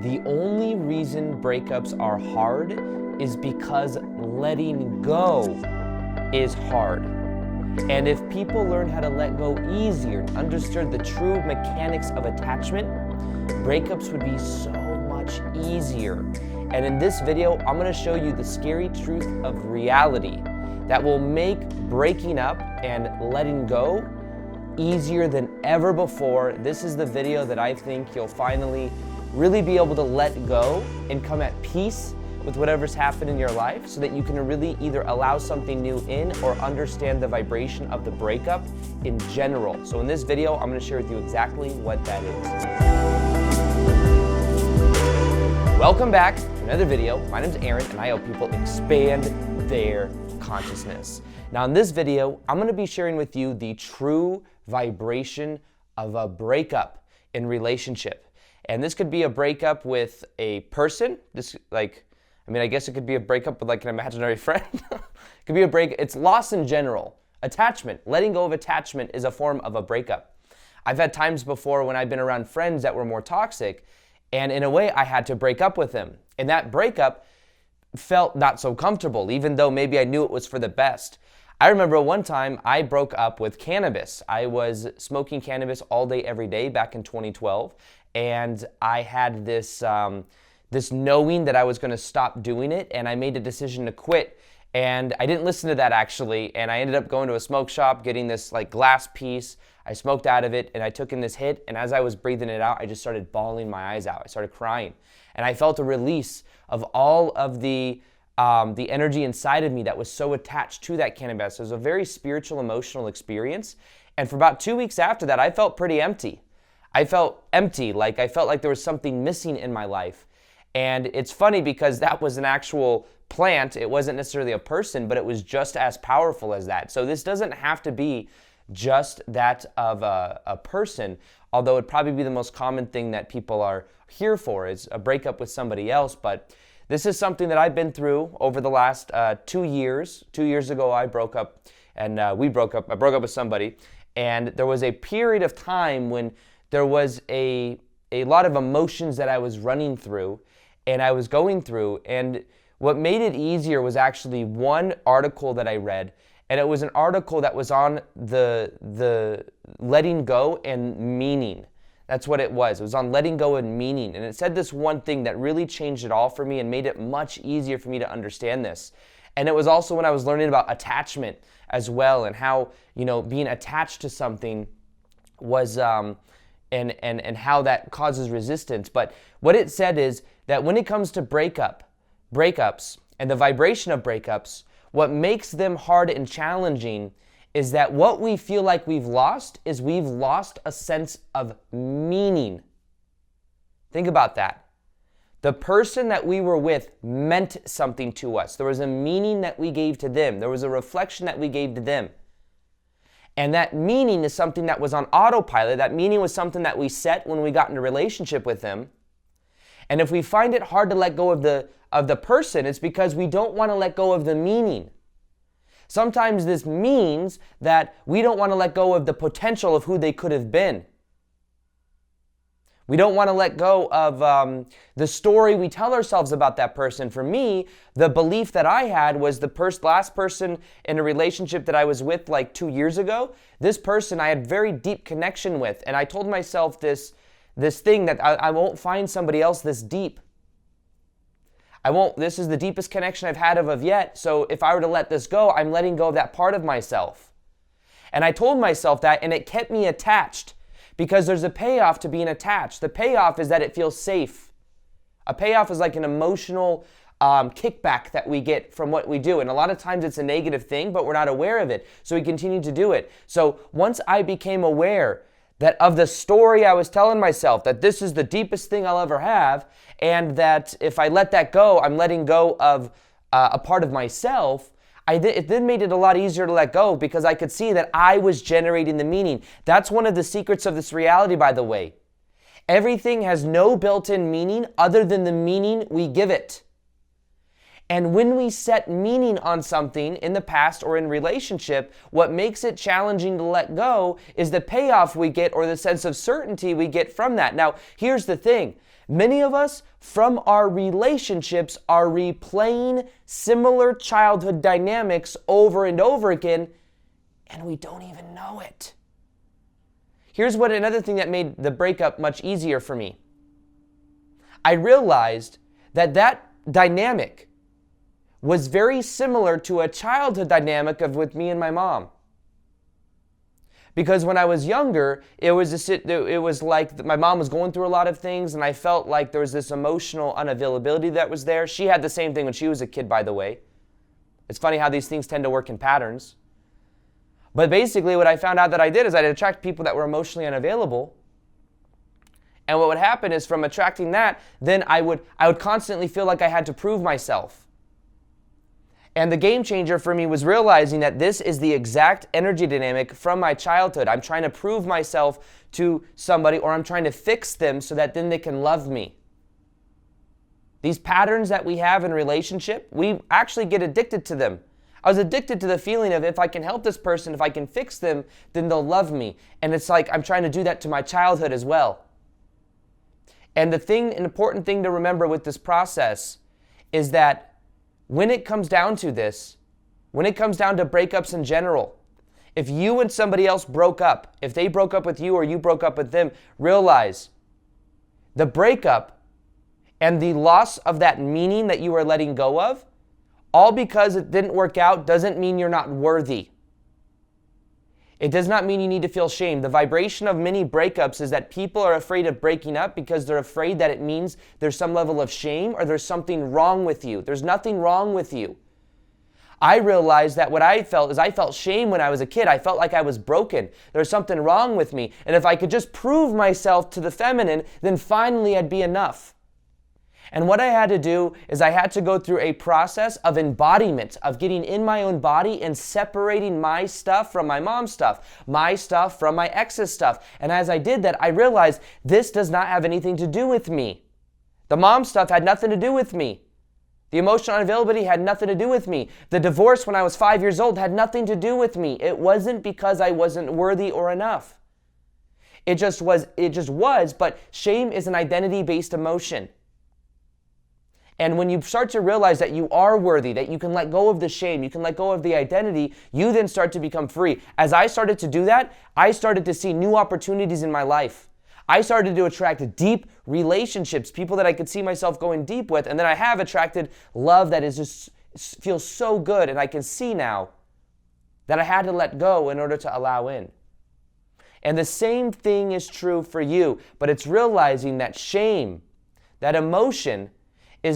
The only reason breakups are hard is because letting go is hard. And if people learn how to let go easier and understood the true mechanics of attachment, breakups would be so much easier. And in this video, I'm going to show you the scary truth of reality that will make breaking up and letting go easier than ever before. This is the video that I think you'll finally really be able to let go and come at peace with whatever's happened in your life, so that you can really either allow something new in or understand the vibration of the breakup in general. So in this video, I'm going to share with you exactly what that is. Welcome back to another video. My name is Aaron, and I help people expand their consciousness. Now in this video, I'm going to be sharing with you the true vibration of a breakup in relationship. And this could be a breakup with a person. I guess it could be a breakup with like an imaginary friend. It could be a break. It's loss in general. Attachment, letting go of attachment is a form of a breakup. I've had times before when I've been around friends that were more toxic, and in a way I had to break up with them. And that breakup felt not so comfortable, even though maybe I knew it was for the best. I remember one time I broke up with cannabis. I was smoking cannabis all day, every day back in 2012. And I had this knowing that I was going to stop doing it, and I made a decision to quit. And I didn't listen to that actually, and I ended up going to a smoke shop, getting this like glass piece. I smoked out of it, and I took in this hit, and as I was breathing it out, I just started bawling my eyes out. I started crying, and I felt a release of all of the energy inside of me that was so attached to that cannabis. It was a very spiritual, emotional experience, and for about 2 weeks after that, I felt pretty empty. I felt empty, like I felt like there was something missing in my life. And it's funny because that was an actual plant. It wasn't necessarily a person, but it was just as powerful as that. So this doesn't have to be just that of a person, although it'd probably be the most common thing that people are here for is a breakup with somebody else. But this is something that I've been through over the last 2 years. 2 years ago, I broke up, and we broke up. I broke up with somebody, and there was a period of time when there was a lot of emotions that I was running through and I was going through. And what made it easier was actually one article that I read. And it was an article that was on the letting go and meaning. That's what it was. It was on letting go and meaning. And it said this one thing that really changed it all for me and made it much easier for me to understand this. And it was also when I was learning about attachment as well, and how, being attached to something was and how that causes resistance. But what it said is that when it comes to breakups, and the vibration of breakups, what makes them hard and challenging is that what we feel like we've lost is we've lost a sense of meaning. Think about that. The person that we were with meant something to us. There was a meaning that we gave to them. There was a reflection that we gave to them. And that meaning is something that was on autopilot. That meaning was something that we set when we got in a relationship with them. And if we find it hard to let go of the person, it's because we don't want to let go of the meaning. Sometimes this means that we don't want to let go of the potential of who they could have been. We don't want to let go of the story we tell ourselves about that person. For me, the belief that I had was the last person in a relationship that I was with like 2 years ago. This person I had very deep connection with. And I told myself this thing that I won't find somebody else this deep. This is the deepest connection I've had of yet. So if I were to let this go, I'm letting go of that part of myself. And I told myself that, and it kept me attached. Because there's a payoff to being attached. The payoff is that it feels safe. A payoff is like an emotional kickback that we get from what we do. And a lot of times it's a negative thing, but we're not aware of it. So we continue to do it. So once I became aware that of the story I was telling myself, that this is the deepest thing I'll ever have, and that if I let that go, I'm letting go of a part of myself, it then made it a lot easier to let go, because I could see that I was generating the meaning. That's one of the secrets of this reality, by the way. Everything has no built-in meaning other than the meaning we give it. And when we set meaning on something in the past or in relationship, what makes it challenging to let go is the payoff we get or the sense of certainty we get from that. Now, here's the thing. Many of us, from our relationships, are replaying similar childhood dynamics over and over again, and we don't even know it. Here's another thing that made the breakup much easier for me. I realized that dynamic was very similar to a childhood dynamic with me and my mom. Because when I was younger, it was like my mom was going through a lot of things, and I felt like there was this emotional unavailability that was there. She had the same thing when she was a kid, by the way. It's funny how these things tend to work in patterns. But basically what I found out that I did is I'd attract people that were emotionally unavailable. And what would happen is from attracting that, then I would constantly feel like I had to prove myself. And the game changer for me was realizing that this is the exact energy dynamic from my childhood. I'm trying to prove myself to somebody, or I'm trying to fix them so that then they can love me. These patterns that we have in relationship, we actually get addicted to them. I was addicted to the feeling of if I can help this person, if I can fix them, then they'll love me. And it's like I'm trying to do that to my childhood as well. And an important thing to remember with this process is that when it comes down to this, when it comes down to breakups in general, if you and somebody else broke up, if they broke up with you or you broke up with them, realize the breakup and the loss of that meaning that you are letting go of, all because it didn't work out, doesn't mean you're not worthy. It does not mean you need to feel shame. The vibration of many breakups is that people are afraid of breaking up because they're afraid that it means there's some level of shame or there's something wrong with you. There's nothing wrong with you. I realized that what I felt is I felt shame when I was a kid. I felt like I was broken. There's something wrong with me. And if I could just prove myself to the feminine, then finally I'd be enough. And what I had to do is I had to go through a process of embodiment, of getting in my own body and separating my stuff from my mom's stuff, my stuff from my ex's stuff. And as I did that, I realized this does not have anything to do with me. The mom stuff had nothing to do with me. The emotional unavailability had nothing to do with me. The divorce when I was 5 years old had nothing to do with me. It wasn't because I wasn't worthy or enough. It just was, but shame is an identity-based emotion. And when you start to realize that you are worthy, that you can let go of the shame, you can let go of the identity, you then start to become free. As I started to do that, I started to see new opportunities in my life. I started to attract deep relationships, people that I could see myself going deep with, and then I have attracted love that is just feels so good, and I can see now that I had to let go in order to allow in. And the same thing is true for you, but it's realizing that shame, that emotion, it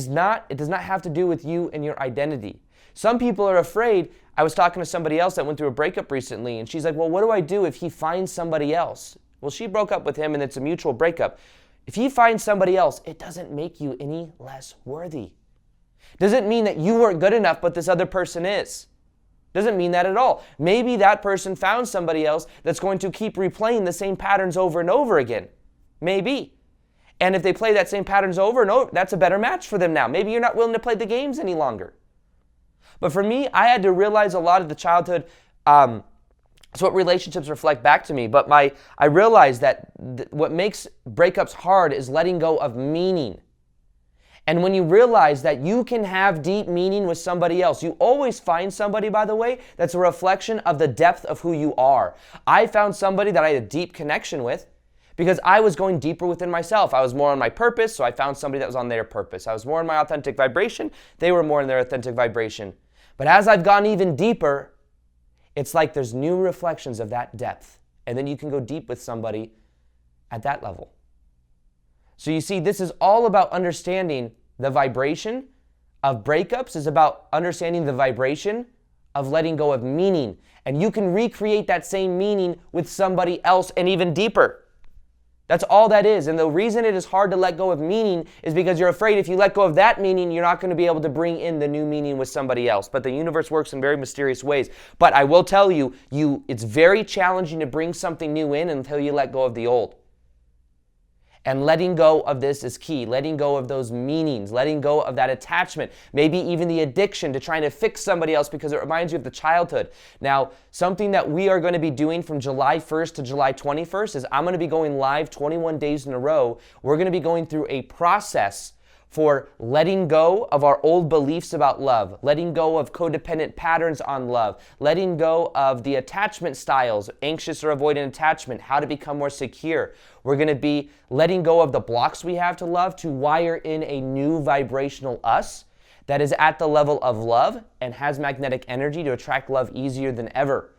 does not have to do with you and your identity. Some people are afraid. I was talking to somebody else that went through a breakup recently, and she's like, well, what do I do if he finds somebody else? Well, she broke up with him, and it's a mutual breakup. If he finds somebody else, it doesn't make you any less worthy. Doesn't mean that you weren't good enough, but this other person is. Doesn't mean that at all. Maybe that person found somebody else that's going to keep replaying the same patterns over and over again. Maybe. And if they play that same patterns over and over, that's a better match for them now. Maybe you're not willing to play the games any longer. But for me, I had to realize a lot of the childhood, it's what relationships reflect back to me. But I realized that what makes breakups hard is letting go of meaning. And when you realize that you can have deep meaning with somebody else, you always find somebody, by the way, that's a reflection of the depth of who you are. I found somebody that I had a deep connection with, because I was going deeper within myself. I was more on my purpose, so I found somebody that was on their purpose. I was more in my authentic vibration. They were more in their authentic vibration. But as I've gone even deeper, it's like there's new reflections of that depth. And then you can go deep with somebody at that level. So you see, this is all about understanding the vibration of breakups, is about understanding the vibration of letting go of meaning. And you can recreate that same meaning with somebody else and even deeper. That's all that is. And the reason it is hard to let go of meaning is because you're afraid if you let go of that meaning, you're not going to be able to bring in the new meaning with somebody else. But the universe works in very mysterious ways. But I will tell you, it's very challenging to bring something new in until you let go of the old. And letting go of this is key. Letting go of those meanings, letting go of that attachment, maybe even the addiction to trying to fix somebody else because it reminds you of the childhood. Now, something that we are going to be doing from July 1st to July 21st is I'm going to be going live 21 days in a row. We're going to be going through a process for letting go of our old beliefs about love, letting go of codependent patterns on love, letting go of the attachment styles, anxious or avoidant attachment, how to become more secure. We're going to be letting go of the blocks we have to love to wire in a new vibrational us that is at the level of love and has magnetic energy to attract love easier than ever.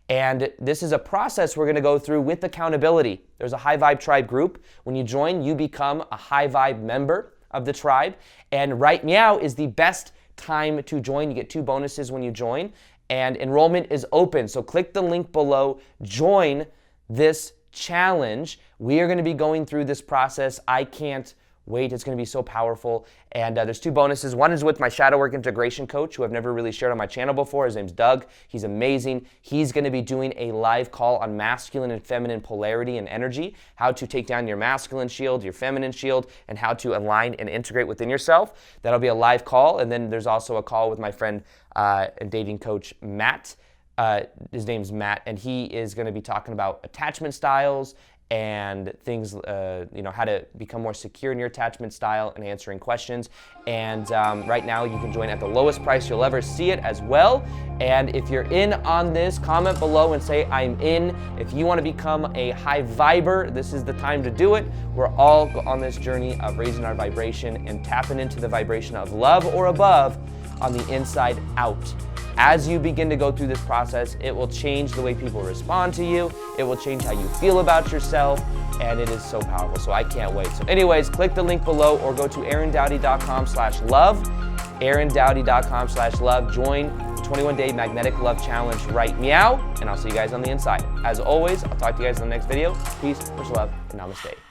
And this is a process we're going to go through with accountability. There's a High Vibe Tribe group. When you join, you become a High Vibe member of the tribe. And right now is the best time to join. You get 2 bonuses when you join. And enrollment is open. So click the link below. Join this challenge. We are going to be going through this process. I can't wait. It's going to be so powerful. And there's 2 bonuses. One is with my shadow work integration coach, who I've never really shared on my channel before. His name's Doug. He's amazing. He's going to be doing a live call on masculine and feminine polarity and energy, how to take down your masculine shield, your feminine shield, and how to align and integrate within yourself. That'll be a live call. And then there's also a call with my friend and dating coach, Matt. His name's Matt, and he is going to be talking about attachment styles and things, how to become more secure in your attachment style and answering questions. And right now you can join at the lowest price you'll ever see it as well. And if you're in on this, comment below and say, I'm in. If you want to become a high viber, this is the time to do it. We're all on this journey of raising our vibration and tapping into the vibration of love or above on the inside out. As you begin to go through this process, it will change the way people respond to you. It will change how you feel about yourself, and it is so powerful. So I can't wait. So anyways, click the link below or go to aarondoughty.com/love, aarondoughty.com/love. Join the 21-day Magnetic Love Challenge right meow, and I'll see you guys on the inside. As always, I'll talk to you guys in the next video. Peace, much love, and namaste.